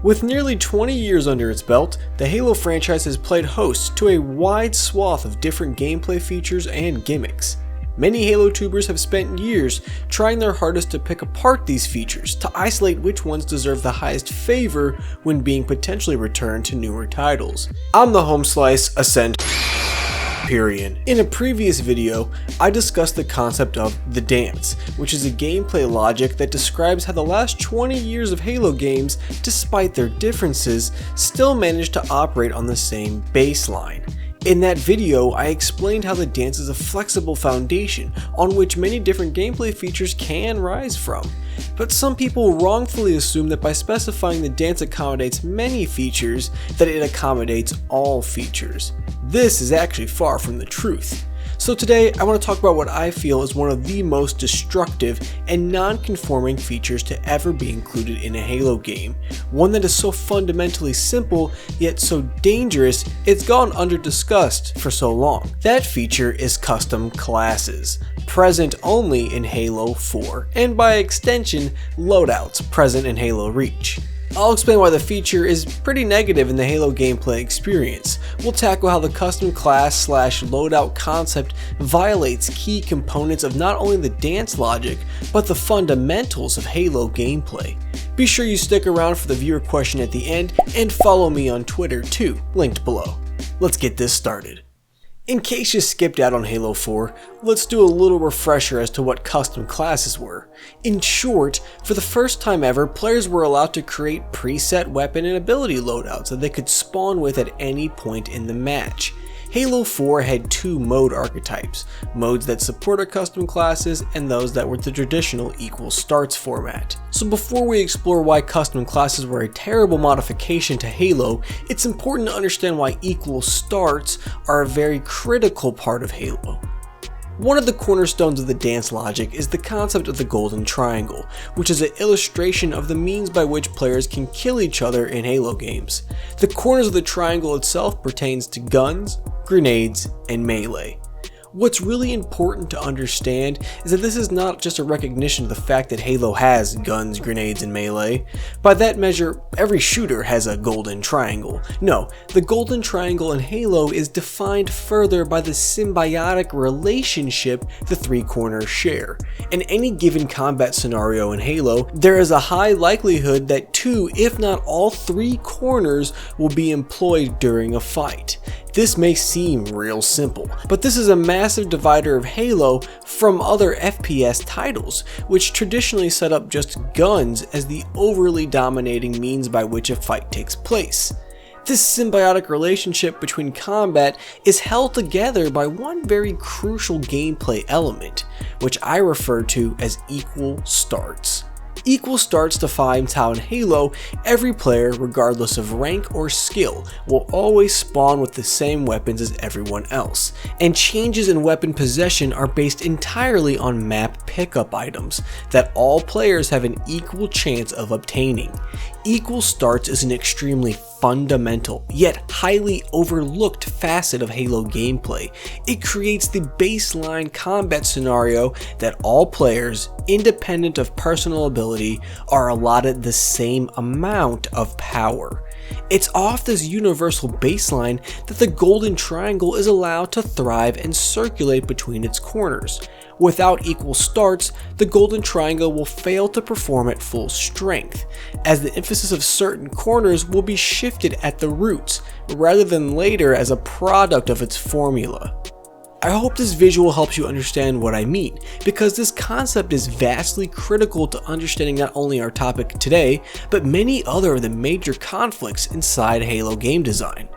With nearly 20 years under its belt, the Halo franchise has played host to a wide swath of different gameplay features and gimmicks. Many Halo tubers have spent years trying their hardest to pick apart these features to isolate which ones deserve the highest favor when being potentially returned to newer titles. I'm the Home Slice Ascent Period. In a previous video, I discussed the concept of the dance, which is a gameplay logic that describes how the last 20 years of Halo games, despite their differences, still manage to operate on the same baseline. In that video, I explained how the dance is a flexible foundation on which many different gameplay features can rise from. But some people wrongfully assume that by specifying the dance accommodates many features, that it accommodates all features. This is actually far from the truth. So today, I want to talk about what I feel is one of the most destructive and non-conforming features to ever be included in a Halo game. One that is so fundamentally simple, yet so dangerous, it's gone under-discussed for so long. That feature is custom classes, present only in Halo 4, and by extension, loadouts present in Halo Reach. I'll explain why the feature is pretty negative in the Halo gameplay experience. We'll tackle how the custom class / loadout concept violates key components of not only the dance logic, but the fundamentals of Halo gameplay. Be sure you stick around for the viewer question at the end, and follow me on Twitter too, linked below. Let's get this started. In case you skipped out on Halo 4, let's do a little refresher as to what custom classes were. In short, for the first time ever, players were allowed to create preset weapon and ability loadouts that they could spawn with at any point in the match. Halo 4 had two mode archetypes, modes that supported custom classes and those that were the traditional equal starts format. So before we explore why custom classes were a terrible modification to Halo, it's important to understand why equal starts are a very critical part of Halo. One of the cornerstones of the dance logic is the concept of the golden triangle, which is an illustration of the means by which players can kill each other in Halo games. The corners of the triangle itself pertains to guns, grenades, and melee. What's really important to understand is that this is not just a recognition of the fact that Halo has guns, grenades, and melee. By that measure, every shooter has a golden triangle. No, the golden triangle in Halo is defined further by the symbiotic relationship the three corners share. In any given combat scenario in Halo, there is a high likelihood that two, if not all three corners will be employed during a fight. This may seem real simple, but this is a massive divider of Halo from other FPS titles, which traditionally set up just guns as the overly dominating means by which a fight takes place. This symbiotic relationship between combat is held together by one very crucial gameplay element, which I refer to as equal starts. Equal starts defines how in Halo, every player, regardless of rank or skill, will always spawn with the same weapons as everyone else, and changes in weapon possession are based entirely on map pickup items that all players have an equal chance of obtaining. Equal starts is an extremely fundamental, yet highly overlooked facet of Halo gameplay. It creates the baseline combat scenario that all players, independent of personal ability, are allotted the same amount of power. It's off this universal baseline that the golden triangle is allowed to thrive and circulate between its corners. Without equal starts, the golden triangle will fail to perform at full strength, as the emphasis of certain corners will be shifted at the roots, rather than later as a product of its formula. I hope this visual helps you understand what I mean, because this concept is vastly critical to understanding not only our topic today, but many other of the major conflicts inside Halo game design.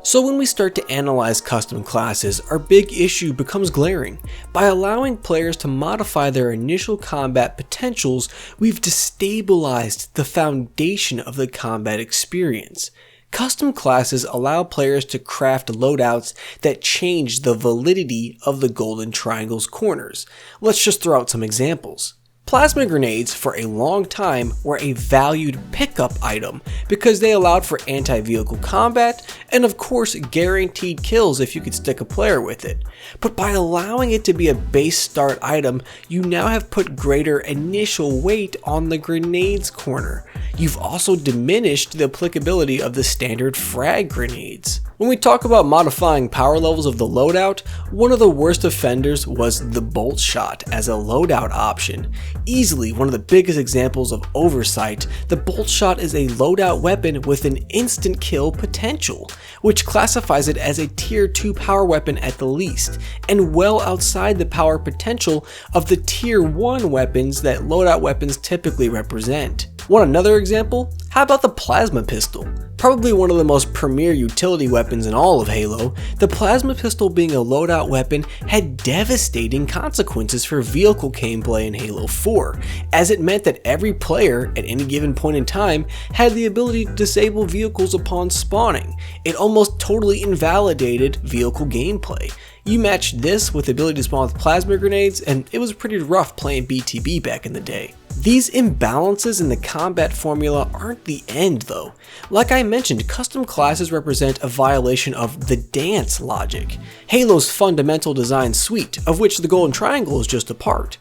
So when we start to analyze custom classes, our big issue becomes glaring. By allowing players to modify their initial combat potentials, we've destabilized the foundation of the combat experience. Custom classes allow players to craft loadouts that change the validity of the golden triangle's corners. Let's just throw out some examples. Plasma grenades for a long time were a valued pickup item because they allowed for anti-vehicle combat and of course guaranteed kills if you could stick a player with it. But by allowing it to be a base start item, you now have put greater initial weight on the grenades corner. You've also diminished the applicability of the standard frag grenades. When we talk about modifying power levels of the loadout, one of the worst offenders was the bolt shot as a loadout option. Easily one of the biggest examples of oversight, the bolt shot is a loadout weapon with an instant kill potential, which classifies it as a tier 2 power weapon at the least, and well outside the power potential of the tier 1 weapons that loadout weapons typically represent. Want another example? How about the plasma pistol? Probably one of the most premier utility weapons in all of Halo, the plasma pistol being a loadout weapon had devastating consequences for vehicle gameplay in Halo 4, as it meant that every player at any given point in time had the ability to disable vehicles upon spawning. It almost totally invalidated vehicle gameplay. You matched this with the ability to spawn with plasma grenades, and it was pretty rough playing BTB back in the day. These imbalances in the combat formula aren't the end though. Like I mentioned, custom classes represent a violation of the dance logic, Halo's fundamental design suite, of which the golden triangle is just a part.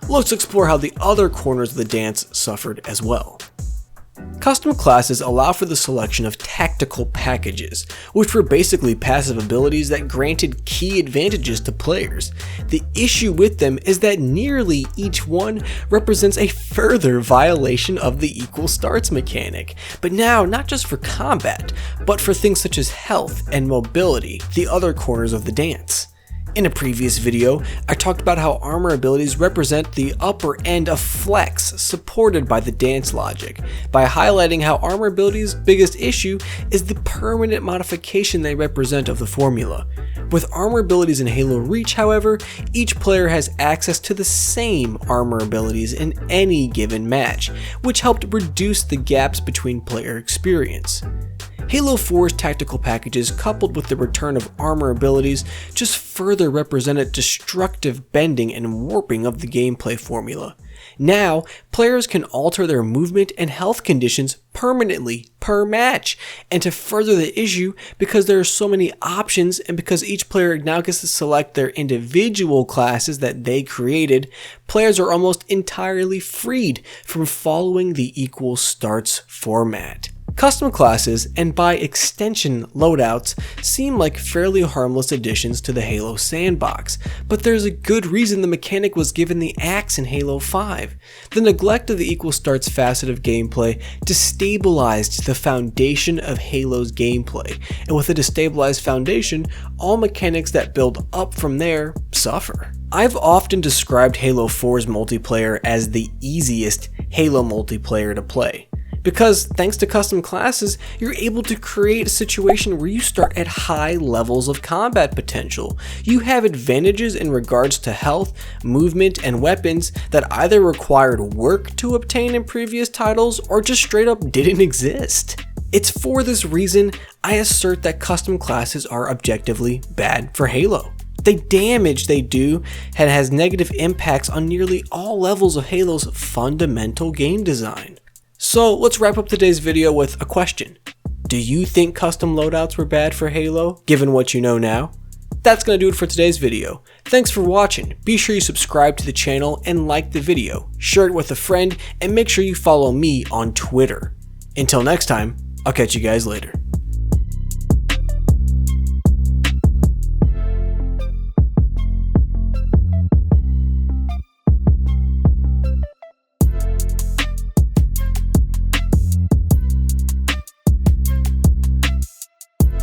Let's explore how the other corners of the dance suffered as well. Custom classes allow for the selection of tactical packages, which were basically passive abilities that granted key advantages to players. The issue with them is that nearly each one represents a further violation of the equal starts mechanic, but now not just for combat, but for things such as health and mobility, the other corners of the dance. In a previous video, I talked about how armor abilities represent the upper end of flex supported by the dance logic, by highlighting how armor abilities' biggest issue is the permanent modification they represent of the formula. With armor abilities in Halo Reach, however, each player has access to the same armor abilities in any given match, which helped reduce the gaps between player experience. Halo 4's tactical packages, coupled with the return of armor abilities, just further represented destructive bending and warping of the gameplay formula. Now, players can alter their movement and health conditions permanently per match, and to further the issue, because there are so many options and because each player now gets to select their individual classes that they created, players are almost entirely freed from following the equal starts format. Custom classes, and by extension loadouts, seem like fairly harmless additions to the Halo sandbox, but there's a good reason the mechanic was given the axe in Halo 5. The neglect of the equal starts facet of gameplay destabilized the foundation of Halo's gameplay, and with a destabilized foundation, all mechanics that build up from there suffer. I've often described Halo 4's multiplayer as the easiest Halo multiplayer to play. Because thanks to custom classes, you're able to create a situation where you start at high levels of combat potential. You have advantages in regards to health, movement, and weapons that either required work to obtain in previous titles or just straight up didn't exist. It's for this reason I assert that custom classes are objectively bad for Halo. The damage they do has negative impacts on nearly all levels of Halo's fundamental game design. So let's wrap up today's video with a question. Do you think custom loadouts were bad for Halo, given what you know now? That's going to do it for today's video. Thanks for watching. Be sure you subscribe to the channel and like the video, share it with a friend, and make sure you follow me on Twitter. Until next time, I'll catch you guys later.